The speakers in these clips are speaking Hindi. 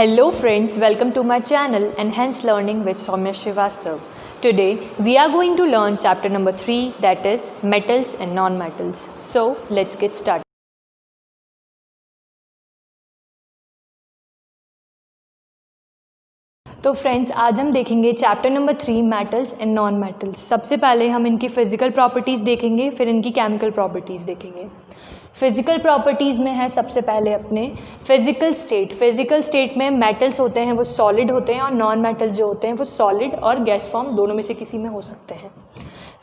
Hello friends, welcome to my channel Enhance Learning with Soumya Srivastav. Today we are going to learn chapter number 3, that is metals and non-metals. So let's get started. तो फ्रेंड्स आज हम देखेंगे chapter number 3 metals and non metals. सबसे पहले हम इनकी फिजिकल प्रॉपर्टीज़ देखेंगे, फिर इनकी केमिकल प्रॉपर्टीज़ देखेंगे। फिजिकल प्रॉपर्टीज़ में है सबसे पहले अपने फिजिकल स्टेट। फिजिकल स्टेट में मेटल्स होते हैं वो सॉलिड होते हैं और नॉन मेटल्स जो होते हैं वो सॉलिड और गैस फॉर्म दोनों में से किसी में हो सकते हैं।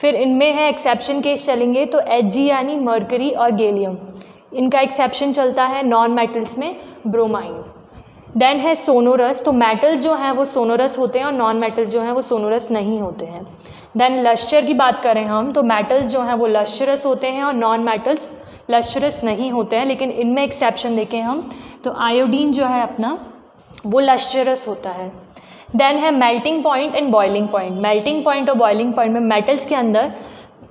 फिर इनमें है एक्सेप्शन केस चलेंगे, तो Hg यानी मर्करी और गैलियम, इनका एक्सेप्शन चलता है। नॉन मेटल्स में ब्रोमाइन। देन है सोनोरस, तो मेटल्स जो हैं वो सोनोरस होते हैं और नॉन मेटल्स जो हैं वो सोनोरस नहीं होते हैं। देन लस्टर की बात करें हम, तो मेटल्स जो हैं वो लस्टरस होते हैं और नॉन मेटल्स लस्टरस नहीं होते हैं, लेकिन इनमें एक्सेप्शन देखें हम तो आयोडीन जो है अपना वो लस्टरस होता है। देन है melting point and boiling point. Melting point और बॉइलिंग पॉइंट में मेटल्स के अंदर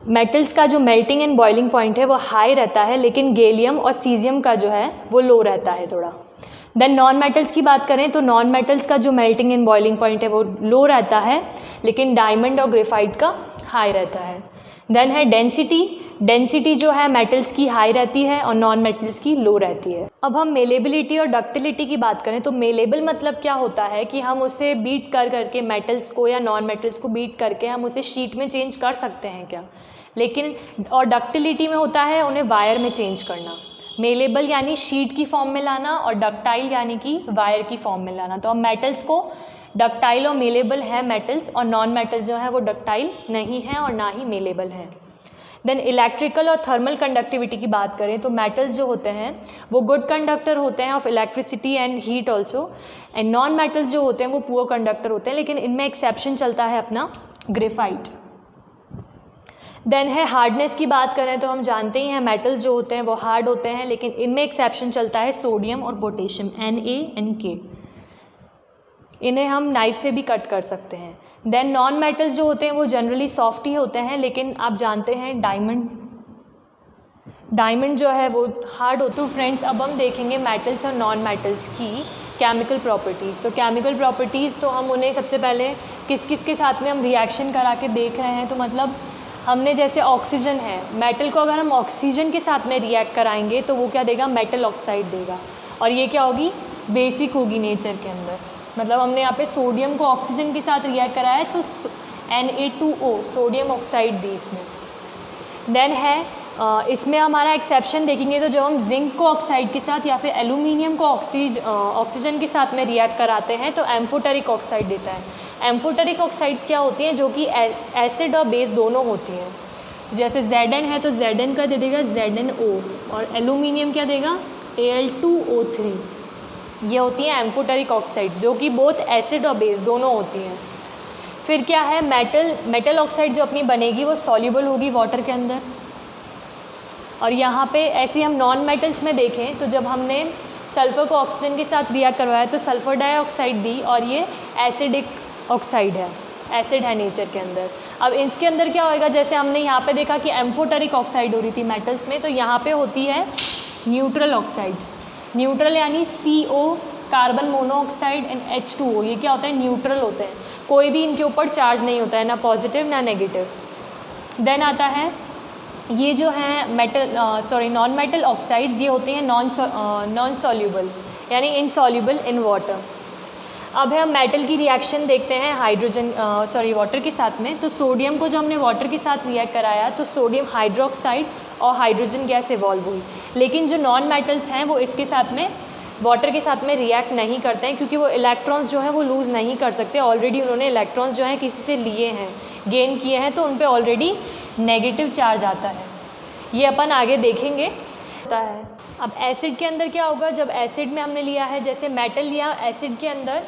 मेटल्स का जो मेल्टिंग एंड बॉइलिंग पॉइंट है वो हाई रहता है, लेकिन गैलियम और सीजियम का जो है वो लो रहता है थोड़ा। देन नॉन मेटल्स की बात करें तो नॉन मेटल्स का जो मेल्टिंग एंड बॉइलिंग पॉइंट है वो लो रहता है, लेकिन डायमंड और ग्रेफाइट का हाई रहता है। देन है डेंसिटी। डेंसिटी जो है मेटल्स की हाई रहती है और नॉन मेटल्स की लो रहती है। अब हम मेलेबिलिटी और डक्टिलिटी की बात करें तो मेलेबल मतलब क्या होता है कि हम उसे बीट कर करके मेटल्स को या नॉन मेटल्स को बीट करके हम उसे शीट में चेंज कर सकते हैं क्या, लेकिन और डक्टिलिटी में होता है उन्हें वायर में चेंज करना। मेलेबल यानी शीट की फॉर्म में लाना और डक्टाइल यानी कि वायर की फॉर्म में लाना। तो हम मेटल्स को डक्टाइल और मेलेबल है मेटल्स, और नॉन मेटल्स जो है वो डक्टाइल नहीं है और ना ही मेलेबल है। देन इलेक्ट्रिकल और थर्मल कंडक्टिविटी की बात करें तो मेटल्स जो होते हैं वो गुड कंडक्टर होते हैं of electricity and heat also, and non metals जो होते हैं वो पुअर कंडक्टर होते हैं, लेकिन इनमें एक्सेप्शन चलता है अपना ग्रेफाइट। देन है हार्डनेस की बात करें तो हम जानते ही हैं मेटल्स जो होते हैं वो हार्ड होते हैं, लेकिन इनमें एक्सेप्शन चलता है सोडियम और पोटेशियम Na, Nk। इन्हें हम नाइफ से भी कट कर सकते हैं। देन नॉन मेटल्स जो होते हैं वो जनरली सॉफ्ट ही होते हैं, लेकिन आप जानते हैं डायमंड जो है वो हार्ड होता है। तो फ्रेंड्स अब हम देखेंगे मेटल्स और नॉन मेटल्स की केमिकल प्रॉपर्टीज़। तो केमिकल प्रॉपर्टीज़ तो हम उन्हें सबसे पहले किस किस के साथ में हम रिएक्शन करा के देख रहे हैं। तो मतलब हमने जैसे ऑक्सीजन है, मेटल को अगर हम ऑक्सीजन के साथ में रिएक्ट कराएंगे तो वो क्या देगा, मेटल ऑक्साइड देगा, और ये क्या होगी, बेसिक होगी नेचर के अंदर। मतलब हमने यहाँ पे सोडियम को ऑक्सीजन के साथ रिएक्ट कराया तो Na2O सोडियम ऑक्साइड दी इसने। देन है इसमें हमारा एक्सेप्शन देखेंगे तो जब हम जिंक को ऑक्साइड के साथ या फिर एल्यूमिनियम को ऑक्सीजन के साथ में रिएक्ट कराते हैं तो एम्फोटेरिक ऑक्साइड देता है। एम्फोटेरिक ऑक्साइड्स क्या होती हैं, जो कि एसिड और बेस दोनों होती हैं। जैसे Zn है तो Zn का दे देगा ZnO, और एल्यूमिनियम क्या देगा Al2O3। ये होती हैं एम्फोटेरिक ऑक्साइड्स जो कि बोथ एसिड और बेस दोनों होती हैं। फिर क्या है, मेटल ऑक्साइड जो अपनी बनेगी वो सॉल्युबल होगी वाटर के अंदर। और यहाँ पे ऐसे हम नॉन मेटल्स में देखें तो जब हमने सल्फ़र को ऑक्सीजन के साथ रिएक्ट करवाया तो सल्फ़र डाइऑक्साइड दी, और ये एसिडिक ऑक्साइड है, एसिड है नेचर के अंदर। अब इसके अंदर क्या होएगा, जैसे हमने यहाँ पे देखा कि एम्फोटेरिक ऑक्साइड हो रही थी मेटल्स में, तो यहाँ पे होती है न्यूट्रल ऑक्साइड्स। न्यूट्रल यानी CO carbon monoxide and H2O, ये क्या होता है, न्यूट्रल होते हैं, कोई भी इनके ऊपर चार्ज नहीं होता है, ना पॉजिटिव ना नेगेटिव। देन आता है ये जो है नॉन मेटल ऑक्साइड्स, ये होती हैं नॉन सॉल्युबल यानी इनसॉल्युबल इन वाटर। अब हम मेटल की रिएक्शन देखते हैं वाटर के साथ में। तो सोडियम को जो हमने वाटर के साथ रिएक्ट कराया तो सोडियम हाइड्रोक्साइड और हाइड्रोजन गैस इवॉल्व हुई, लेकिन जो नॉन मेटल्स हैं वो इसके साथ में वाटर के साथ में रिएक्ट नहीं करते हैं, क्योंकि वो इलेक्ट्रॉन्स जो हैं वो लूज़ नहीं कर सकते। ऑलरेडी उन्होंने इलेक्ट्रॉन्स जो हैं किसी से लिए हैं, गेन किए हैं, तो उन पे ऑलरेडी नेगेटिव चार्ज आता है। ये अपन आगे देखेंगे होता है। अब एसिड के अंदर क्या होगा, जब एसिड में हमने लिया है, जैसे मेटल लिया एसिड के अंदर,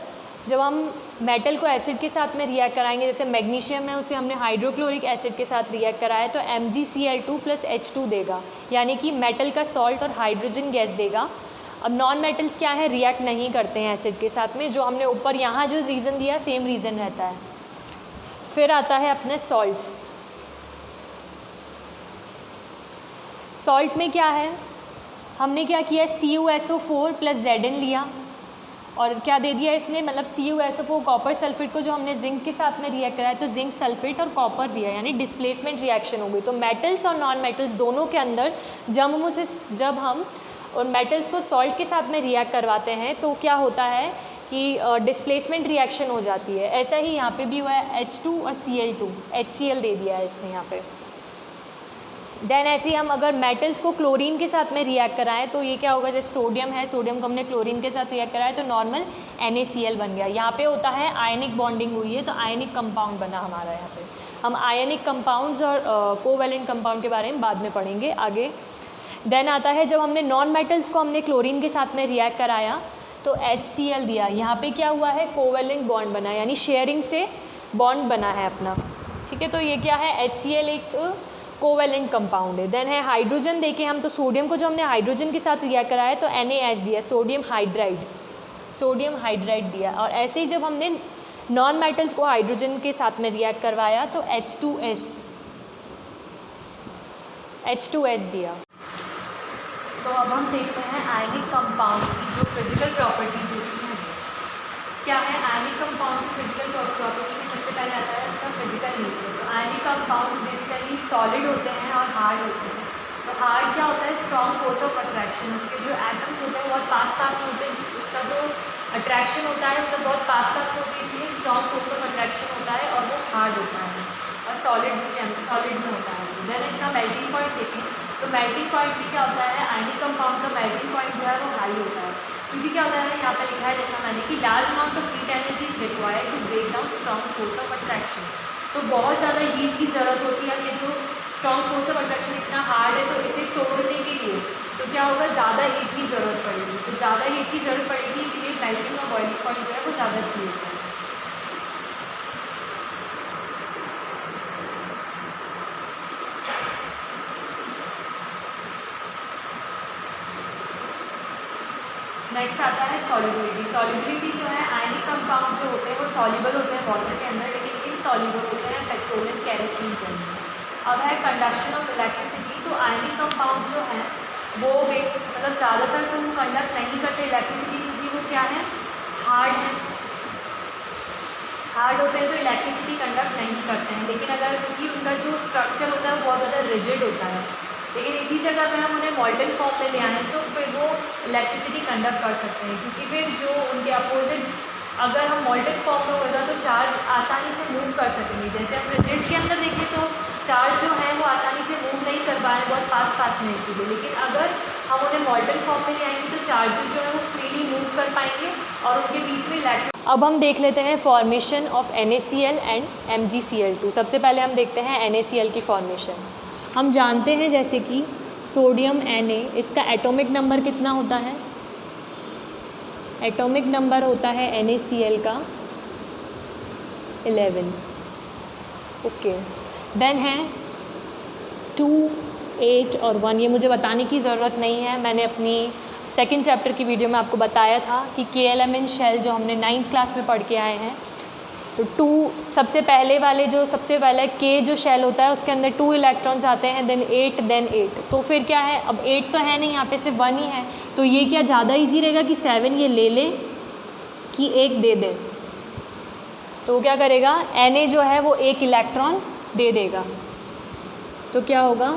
जब हम मेटल को एसिड के साथ में रिएक्ट कराएंगे, जैसे मैग्नीशियम है उसे हमने हाइड्रोक्लोरिक एसिड के साथ रिएक्ट कराया तो MgCl2+H2 देगा, यानी कि मेटल का सॉल्ट और हाइड्रोजन गैस देगा। अब नॉन मेटल्स क्या है, रिएक्ट नहीं करते हैं एसिड के साथ में, जो हमने ऊपर यहाँ जो रीज़न दिया सेम रीज़न रहता है। फिर आता है अपने सॉल्ट्स। सॉल्ट में क्या है, हमने क्या किया, CuSO4 + Zn लिया और क्या दे दिया इसने, मतलब CuSO4 कॉपर सल्फेट को जो हमने जिंक के साथ में रिएक्ट कराया तो जिंक सल्फेट और कॉपर दिया, यानी डिस्प्लेसमेंट रिएक्शन हो गई। तो मेटल्स और नॉन मेटल्स दोनों के अंदर जब हम और मेटल्स को सॉल्ट के साथ में रिएक्ट करवाते हैं तो क्या होता है कि डिस्प्लेसमेंट रिएक्शन हो जाती है। ऐसा ही यहाँ पे भी हुआ है, H2 और Cl2, HCl दे दिया है इसने यहाँ पे। देन ऐसे ही हम अगर मेटल्स को क्लोरीन के साथ में रिएक्ट कराएं तो ये क्या होगा, जैसे सोडियम है, सोडियम को हमने क्लोरीन के साथ रिएक्ट कराया तो नॉर्मल NaCl बन गया। यहाँ पे होता है आयनिक बॉन्डिंग हुई है तो आयनिक कंपाउंड बना हमारा। यहाँ पे हम आयनिक कंपाउंड्स और कोवैलेंट कंपाउंड के बारे में बाद में पढ़ेंगे आगे। देन आता है जब हमने नॉन मेटल्स को हमने क्लोरीन के साथ में रिएक्ट कराया तो HCl दिया। यहाँ पे क्या हुआ है, कोवैलेंट बॉन्ड बना, यानी शेयरिंग से बॉन्ड बना है अपना, ठीक है। तो ये क्या है, HCl एक कोवैलेंट कंपाउंड है। देन है हाइड्रोजन देखे हम, तो सोडियम को जो हमने हाइड्रोजन के साथ रिएक्ट कराया तो NaH दिया, सोडियम हाइड्राइड दिया। और ऐसे ही जब हमने नॉन मेटल्स को हाइड्रोजन के साथ में रिएक्ट करवाया तो H2S दिया। तो अब हम देखते हैं आयनिक कंपाउंड की जो फिजिकल प्रॉपर्टीज़ होती हैं। क्या है आयनिक कंपाउंड की फिजिकल प्रॉपर्टी में सबसे पहले आता है इसका फिजिकल नेचर। तो आयनिक कंपाउंड बेसिकली सॉलिड होते हैं और हार्ड होते हैं। तो हार्ड क्या होता है, स्ट्रॉन्ग फोर्स ऑफ अट्रैक्शन, उसके जो एटम्स होते हैं बहुत पास में होते हैं, उसका जो अट्रैक्शन होता है मतलब बहुत पास में होती है, इसलिए स्ट्रॉन्ग फोर्स ऑफ अट्रैक्शन होता है और वो हार्ड होता है और सॉलिड में होता है। देन इसका मेल्टिंग पॉइंट देखें तो मेल्टिंग पॉइंट भी क्या होता है, आयनिक कंपाउंड का मेल्टिंग पॉइंट जो है वो हाई होता है, क्योंकि क्या होता है यहाँ पर लिखा है जैसा मैंने कि large amount of heat energy is required to break down strong force of attraction. तो बहुत ज़्यादा हीट की ज़रूरत होती है। ये जो स्ट्रॉन्ग फोर्स ऑफ अट्रैक्शन इतना हार्ड है तो इसे तोड़ने के लिए तो क्या होगा, ज़्यादा हीट की ज़रूरत पड़ेगी। तो ज़्यादा हीट की ज़रूरत पड़ेगी, इसलिए मेल्टिंग और बॉइलिंग पॉइंट जो है वो ज़्यादा चाहिए होता है। नेक्स्ट आता है सॉल्युबिलिटी। सॉल्युबिलिटी जो है, आयनिक कंपाउंड जो होते हैं वो सॉल्युबल होते हैं वाटर के अंदर, लेकिन इनसॉल्युबल होते हैं पेट्रोलियम केरोसिन के अंदर। अब है कंडक्शन ऑफ इलेक्ट्रिसिटी। तो आयनिक कंपाउंड जो हैं वो मतलब ज़्यादातर तो वो कंडक्ट नहीं करते इलेक्ट्रिसिटी, क्योंकि वो क्या है, हार्ड होते हैं तो इलेक्ट्रिसिटी कंडक्ट नहीं करते हैं। लेकिन अगर क्योंकि उनका जो स्ट्रक्चर होता है वो बहुत ज़्यादा रिजिड होता है, लेकिन इसी जगह पर हम उन्हें मॉल्टन फॉर्म में ले आए तो फिर वो इलेक्ट्रिसिटी कंडक्ट कर सकते हैं, क्योंकि फिर जो उनके अपोजिट अगर हम मॉल्टन फॉर्म में होगा तो चार्ज आसानी से मूव कर सकेंगे। जैसे हम रिजिड के अंदर देखें तो चार्ज जो है वो आसानी से मूव नहीं कर पाए बहुत पास में इसीलिए, लेकिन अगर हम उन्हें मॉल्टन फॉर्म में ले आएंगे तो चार्जेस जो है वो फ्रीली मूव कर पाएंगे और उनके बीच में इलेक्ट्रिक। अब हम देख लेते हैं formation of NaCl and MgCl2। सबसे पहले हम देखते हैं NaCl की फॉर्मेशन। हम जानते हैं जैसे कि सोडियम Na, इसका एटॉमिक नंबर कितना होता है, एटॉमिक नंबर होता है NaCl का 11। ओके, देन है 2, 8 और 1। ये मुझे बताने की ज़रूरत नहीं है, मैंने अपनी सेकंड चैप्टर की वीडियो में आपको बताया था कि KLMN शेल जो हमने 9th क्लास में पढ़ के आए हैं। तो 2 सबसे पहले वाले जो सबसे पहले K जो शेल होता है उसके अंदर 2 इलेक्ट्रॉन्स आते हैं, देन 8 तो फिर क्या है, अब 8 तो है नहीं, यहाँ पे सिर्फ 1 ही है। तो ये क्या ज़्यादा इजी रहेगा कि 7 ये ले ले कि 1 दे दे। तो क्या करेगा, Na जो है वो 1 इलेक्ट्रॉन दे देगा। तो क्या होगा,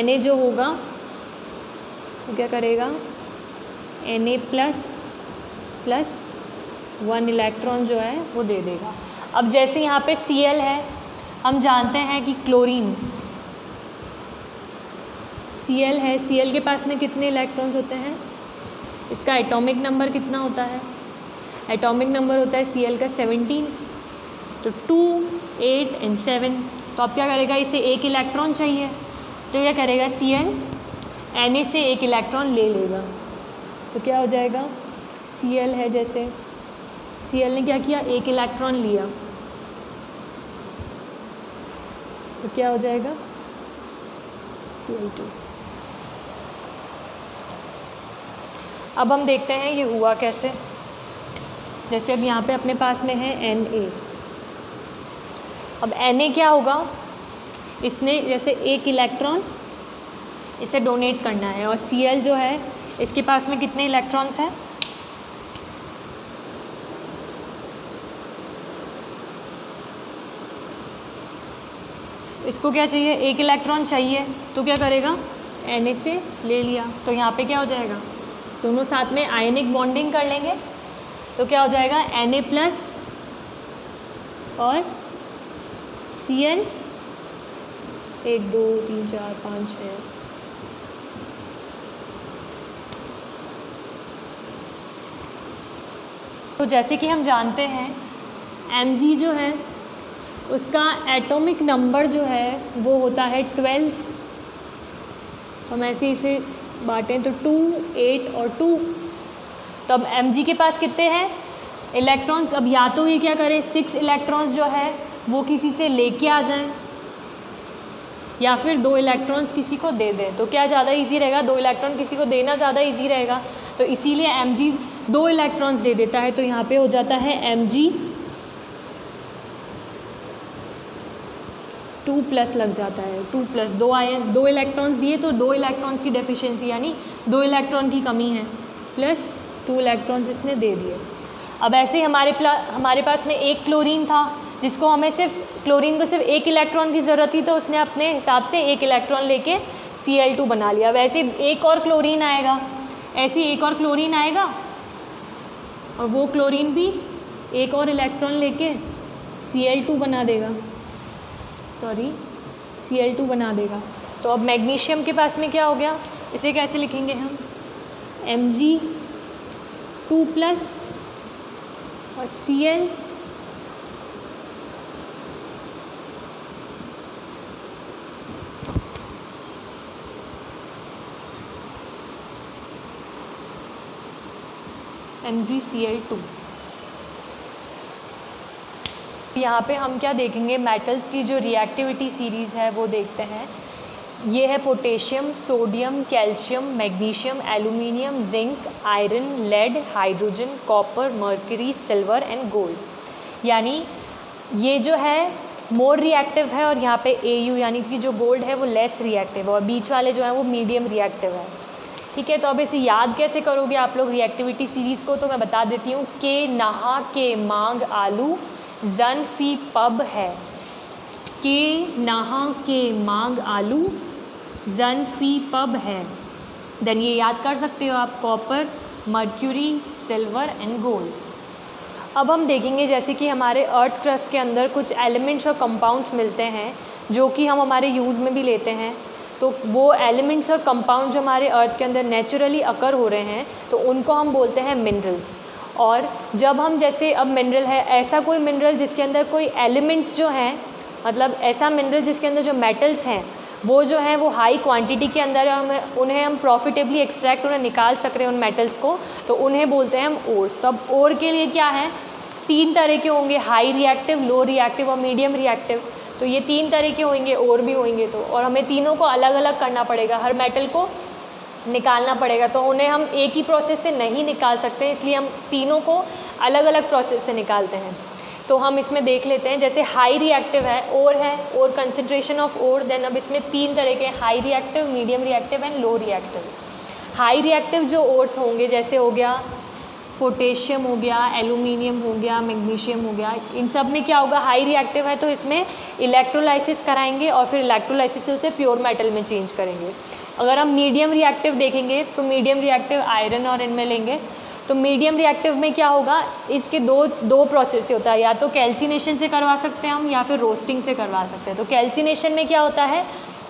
Na जो होगा वो क्या करेगा, Na प्लस 1 इलेक्ट्रॉन जो है वो दे देगा। अब जैसे यहाँ पे Cl है, हम जानते हैं कि क्लोरीन Cl है, Cl के पास में कितने इलेक्ट्रॉन्स होते हैं, इसका एटॉमिक नंबर कितना होता है, एटॉमिक नंबर होता है Cl का 17। तो 2, 8 एंड 7। तो अब क्या करेगा, इसे 1 इलेक्ट्रॉन चाहिए तो क्या करेगा, Cl Na से 1 इलेक्ट्रॉन ले लेगा। तो क्या हो जाएगा, Cl है, जैसे Cl ने क्या किया, 1 इलेक्ट्रॉन लिया तो क्या हो जाएगा, Cl2। अब हम देखते हैं ये हुआ कैसे। जैसे अब यहाँ पे अपने पास में है Na। अब Na क्या होगा, इसने जैसे 1 इलेक्ट्रॉन इसे डोनेट करना है और Cl जो है इसके पास में कितने इलेक्ट्रॉन्स हैं, इसको क्या चाहिए, एक इलेक्ट्रॉन चाहिए, तो क्या करेगा, Na से ले लिया, तो यहाँ पे क्या हो जाएगा, दोनों साथ में आयनिक बॉन्डिंग कर लेंगे, तो क्या हो जाएगा Na प्लस और Cl, 1 2 3 4 5 6। तो जैसे कि हम जानते हैं Mg जो है उसका एटॉमिक नंबर जो है वो होता है 12। हम ऐसे इसे बांटें तो 2 8 और 2। तो अब Mg के पास कितने हैं इलेक्ट्रॉन्स, अब या तो ये क्या करें 6 इलेक्ट्रॉन्स जो है वो किसी से लेके आ जाएं या फिर 2 इलेक्ट्रॉन्स किसी को दे दें। तो क्या ज़्यादा इजी रहेगा, 2 इलेक्ट्रॉन किसी को देना ज़्यादा इजी रहेगा, तो इसीलिए Mg 2 इलेक्ट्रॉन्स दे देता है। तो यहाँ पे हो जाता है Mg 2 प्लस लग जाता है, 2 प्लस 2 आयन, 2 इलेक्ट्रॉन्स दिए तो 2 इलेक्ट्रॉन्स की डेफिशिएंसी यानी 2 इलेक्ट्रॉन की कमी है, प्लस 2 इलेक्ट्रॉन्स इसने दे दिए। अब ऐसे ही हमारे पास में एक क्लोरीन था जिसको हमें क्लोरीन को सिर्फ 1 इलेक्ट्रॉन की ज़रूरत थी, तो उसने अपने हिसाब से 1 इलेक्ट्रॉन लेके Cl2 बना लिया। वैसे एक और क्लोरीन आएगा, ऐसे एक और क्लोरीन आएगा और वो क्लोरीन भी एक और इलेक्ट्रॉन लेके Cl2 बना देगा, Cl2 बना देगा। तो अब मैग्नीशियम के पास में क्या हो गया, इसे कैसे लिखेंगे हम, Mg 2 प्लस और Cl MgCl2। यहाँ पे हम क्या देखेंगे, मेटल्स की जो रिएक्टिविटी सीरीज़ है वो देखते हैं। ये है potassium, sodium, calcium, magnesium, aluminium, zinc, iron, lead, hydrogen, copper, mercury, silver and gold. यानी ये जो है मोर रिएक्टिव है और यहाँ पे Au यानी कि जो गोल्ड है वो लेस रिएक्टिव है और बीच वाले जो है वो मीडियम रिएक्टिव है। ठीक है, तो अब इसे याद कैसे करोगे आप लोग रिएक्टिविटी सीरीज़ को, तो मैं बता देती हूँ। के नहा के मांग आलू जन फी पब है, के नहा के मांग आलू जन फी पब है। देन ये याद कर सकते हो आप, copper, mercury, silver and gold. अब हम देखेंगे जैसे कि हमारे अर्थ क्रस्ट के अंदर कुछ एलिमेंट्स और कंपाउंड्स मिलते हैं जो कि हम हमारे यूज़ में भी लेते हैं। तो वो एलिमेंट्स और कंपाउंड जो हमारे अर्थ के अंदर नेचुरली अकर हो रहे हैं तो उनको हम बोलते हैं मिनरल्स। और जब हम जैसे अब मिनरल है ऐसा कोई मिनरल जिसके अंदर कोई एलिमेंट्स जो हैं, मतलब ऐसा मिनरल जिसके अंदर जो मेटल्स हैं वो जो है वो हाई क्वांटिटी के अंदर है, उन्हें हम प्रॉफिटेबली एक्सट्रैक्ट उन्हें निकाल सक रहे हैं उन मेटल्स को, तो उन्हें बोलते हैं हम ओर्स। तो अब ओर के लिए क्या है, 3 तरह के होंगे, हाई रिएक्टिव, लो रिएक्टिव और मीडियम रिएक्टिव। तो ये 3 तरह के होंगे, और भी होंगे तो, और हमें तीनों को अलग अलग करना पड़ेगा, हर मेटल को निकालना पड़ेगा। तो उन्हें हम एक ही प्रोसेस से नहीं निकाल सकते, इसलिए हम तीनों को अलग अलग प्रोसेस से निकालते हैं। तो हम इसमें देख लेते हैं, जैसे हाई रिएक्टिव है, और कंसंट्रेशन ऑफ और, देन अब इसमें 3 तरह के, high reactive, medium reactive and low reactive. High reactive जो ओर्स होंगे जैसे हो गया पोटेशियम हो गया, एल्यूमिनियम हो गया, मैग्नीशियम हो गया, इन सब में क्या होगा, हाई रिएक्टिव है तो इसमें इलेक्ट्रोलाइसिस कराएंगे और फिर इलेक्ट्रोलाइसिस से उसे प्योर मेटल में चेंज करेंगे। अगर हम मीडियम रिएक्टिव देखेंगे तो मीडियम रिएक्टिव आयरन और इनमें लेंगे। तो मीडियम रिएक्टिव में क्या होगा, इसके दो प्रोसेस से होता है, या तो कैल्सिनेशन से करवा सकते हैं हम या फिर रोस्टिंग से करवा सकते हैं। तो कैल्सिनेशन में क्या होता है,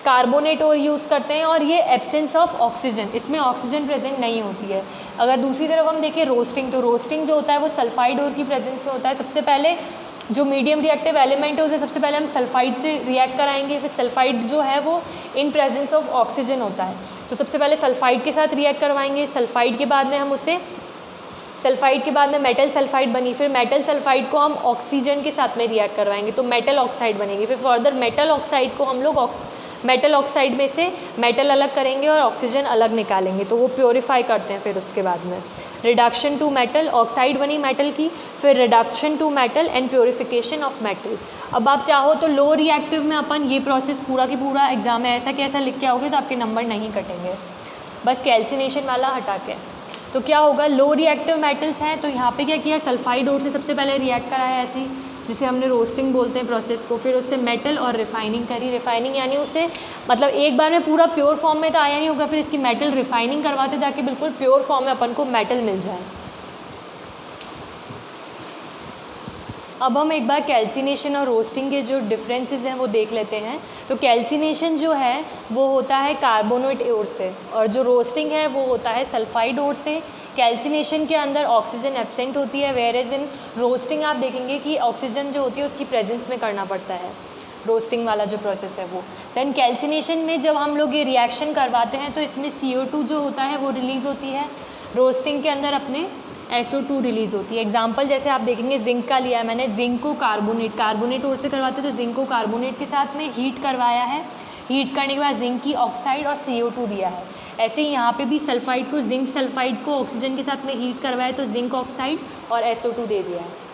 कार्बोनेट और यूज़ करते हैं और ये एब्सेंस ऑफ ऑक्सीजन, इसमें ऑक्सीजन प्रेजेंट नहीं होती है। अगर दूसरी तरफ हम देखें रोस्टिंग, तो रोस्टिंग जो होता है वो सल्फाइड और की प्रेजेंस में होता है। सबसे पहले जो मीडियम रिएक्टिव एलिमेंट है उसे सबसे पहले हम सल्फाइड से रिएक्ट कराएंगे, फिर सल्फाइड जो है वो इन प्रेजेंस ऑफ ऑक्सीजन होता है, तो सबसे पहले सल्फाइड के साथ रिएक्ट करवाएंगे। सल्फाइड के बाद में हम उसे, सल्फाइड के बाद में मेटल सल्फाइड बनी, फिर मेटल सल्फाइड को हम ऑक्सीजन के साथ में रिएक्ट करवाएंगे तो मेटल ऑक्साइड बनेगी। फिर फर्दर मेटल ऑक्साइड को हम लोग मेटल ऑक्साइड में से मेटल अलग करेंगे और ऑक्सीजन अलग निकालेंगे, तो वो प्योरीफाई करते हैं। फिर उसके बाद में रिडक्शन टू मेटल, ऑक्साइड बनी मेटल की, फिर reduction to metal and purification of metal. अब आप चाहो तो लो रिएक्टिव में अपन ये प्रोसेस पूरा की पूरा एग्जाम में ऐसा कि ऐसा लिख के आओगे तो आपके नंबर नहीं कटेंगे, बस कैल्सिनेशन वाला हटा के। तो क्या होगा, लो रिएक्टिव मेटल्स हैं तो यहाँ पे क्या किया, सल्फाइड और से सबसे पहले रिएक्ट कराया ऐसे ही, जिसे हमने रोस्टिंग बोलते हैं प्रोसेस को, फिर उससे मेटल और रिफाइनिंग करी। रिफाइनिंग यानी उसे मतलब एक बार में पूरा प्योर फॉर्म में तो आया नहीं होगा, फिर इसकी मेटल रिफाइनिंग करवाते ताकि बिल्कुल प्योर फॉर्म में अपन को मेटल मिल जाए। अब हम एक बार कैल्सिनेशन और रोस्टिंग के जो डिफरेंसेस हैं वो देख लेते हैं। तो कैल्सिनेशन जो है वो होता है कार्बोनेट ओर से, और जो रोस्टिंग है वो होता है सल्फाइड ओर से। कैल्सिनेशन के अंदर ऑक्सीजन एब्सेंट होती है, वेयर एज इन रोस्टिंग आप देखेंगे कि ऑक्सीजन जो होती है उसकी प्रेजेंस में करना पड़ता है, रोस्टिंग वाला जो प्रोसेस है वो। देन कैल्सिनेशन में जब हम लोग ये रिएक्शन करवाते हैं तो इसमें CO2 जो होता है वो रिलीज़ होती है, रोस्टिंग के अंदर अपने SO2 रिलीज़ होती है। एग्जाम्पल जैसे आप देखेंगे जिंक का लिया है मैंने, जिंक को कार्बोनेट ओर से करवाते हैं तो जिंक को कार्बोनेट के साथ में हीट करवाया है, हीट करने के बाद जिंक की ऑक्साइड और CO2 दिया है। ऐसे ही यहाँ पे भी सल्फाइड को, जिंक सल्फाइड को ऑक्सीजन के साथ में हीट करवाया तो जिंक ऑक्साइड और SO2 दे दिया है।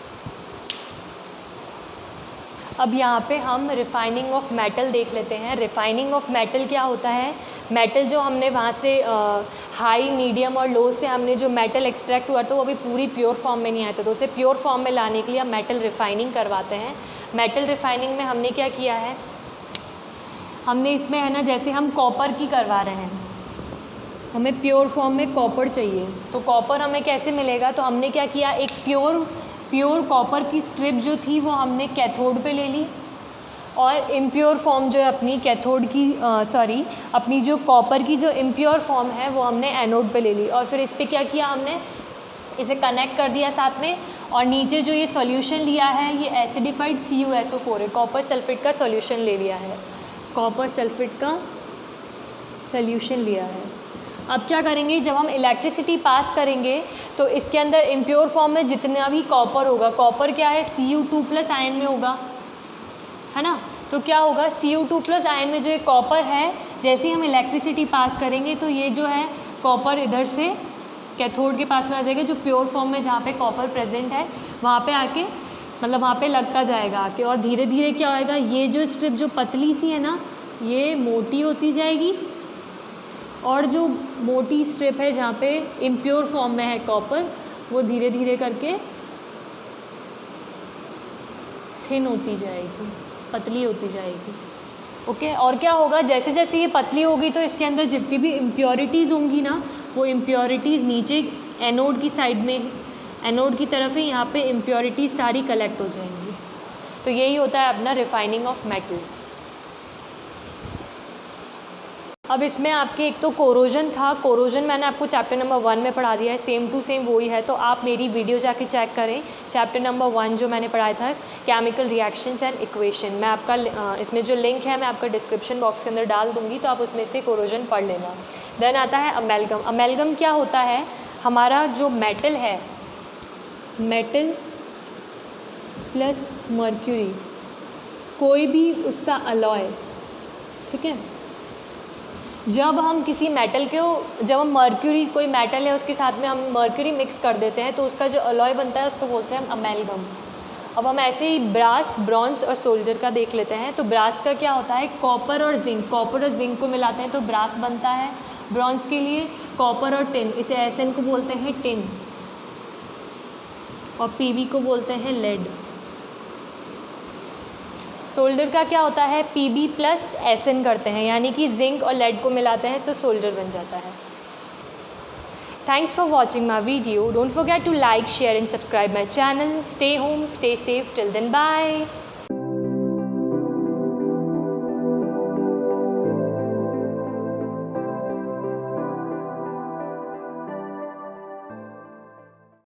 अब यहाँ पे हम रिफाइनिंग ऑफ मेटल देख लेते हैं। रिफाइनिंग ऑफ मेटल क्या होता है, मेटल जो हमने वहाँ से हाई, मीडियम और लो से हमने जो मेटल एक्सट्रैक्ट हुआ था वो अभी पूरी प्योर फॉर्म में नहीं आया था, तो उसे प्योर फॉर्म में लाने के लिए हम मेटल रिफाइनिंग करवाते हैं। मेटल रिफाइनिंग में हमने क्या किया है, हमने इसमें है ना, जैसे हम कॉपर की करवा रहे हैं, हमें प्योर फॉर्म में कॉपर चाहिए, तो कॉपर हमें कैसे मिलेगा, तो हमने क्या किया, एक प्योर कॉपर की स्ट्रिप जो थी वो हमने कैथोड पे ले ली, और इम्प्योर फॉर्म जो है अपनी कैथोड की अपनी जो कॉपर की जो इम्प्योर फॉर्म है वो हमने एनोड पे ले ली, और फिर इस पर क्या किया, हमने इसे कनेक्ट कर दिया साथ में, और नीचे जो ये सॉल्यूशन लिया है ये एसिडिफाइड CuSO4 है, कॉपर सल्फेट का सॉल्यूशन ले लिया है, कॉपर सल्फेट का सॉल्यूशन लिया है। अब क्या करेंगे, जब हम इलेक्ट्रिसिटी पास करेंगे तो इसके अंदर इम्प्योर फॉर्म में जितना भी कॉपर होगा, कॉपर क्या है Cu2+ आयन में होगा, है ना, तो क्या होगा Cu2+ आयन में जो ये कॉपर है, जैसे ही हम इलेक्ट्रिसिटी पास करेंगे तो ये जो है कॉपर इधर से कैथोड के पास में आ जाएगा, जो प्योर फॉर्म में जहाँ पे कॉपर प्रेजेंट है वहाँ पे आके मतलब वहाँ पे लगता जाएगा आके, और धीरे धीरे क्या होएगा, ये जो स्ट्रिप जो पतली सी है ना ये मोटी होती जाएगी, और जो मोटी स्ट्रिप है जहाँ पे इम्प्योर फॉर्म में है कॉपर वो धीरे धीरे करके थिन होती जाएगी, पतली होती जाएगी। ओके, और क्या होगा, जैसे जैसे ये पतली होगी तो इसके अंदर जितनी भी इम्प्योरिटीज़ होंगी ना वो इम्प्योरिटीज़ नीचे एनोड की साइड में, एनोड की तरफ ही यहाँ पे इम्प्योरिटीज़ सारी कलेक्ट हो जाएंगी। तो यही होता है अपना रिफाइनिंग ऑफ मेटल्स। अब इसमें आपके एक तो कोरोजन था, कोरोजन मैंने आपको चैप्टर नंबर 1 में पढ़ा दिया है, सेम टू सेम वही है, तो आप मेरी वीडियो जाके चेक करें, चैप्टर नंबर 1 जो मैंने पढ़ाया था केमिकल रिएक्शंस एंड इक्वेशन, मैं आपका इसमें जो लिंक है मैं आपका डिस्क्रिप्शन बॉक्स के अंदर डाल दूँगी, तो आप उसमें से कोरोजन पढ़ लेना। देन आता है अमेलगम। अमेलगम क्या होता है, हमारा जो मेटल है, मेटल प्लस मर्क्यूरी, कोई भी उसका अलॉय, ठीक है, जब हम किसी मेटल को, जब हम मर्क्यूरी, कोई मेटल है उसके साथ में हम मर्क्यूरी मिक्स कर देते हैं तो उसका जो अलॉय बनता है उसको बोलते हैं हम अमेलगम। अब हम ऐसे ही ब्रास, ब्रॉन्ज और सोल्डर का देख लेते हैं। तो ब्रास का क्या होता है, कॉपर और जिंक, कॉपर और जिंक को मिलाते हैं तो ब्रास बनता है। ब्रॉन्ज के लिए कॉपर और टिन, इसे Sn को बोलते हैं टिन, और Pb को बोलते हैं लेड। सोल्डर का क्या होता है, Pb प्लस Sn करते हैं, यानी कि जिंक और लेड को मिलाते हैं तो सोल्डर बन जाता है। Thanks for watching my video. Don't forget to like, share and subscribe my channel. Stay home, stay safe, till then bye.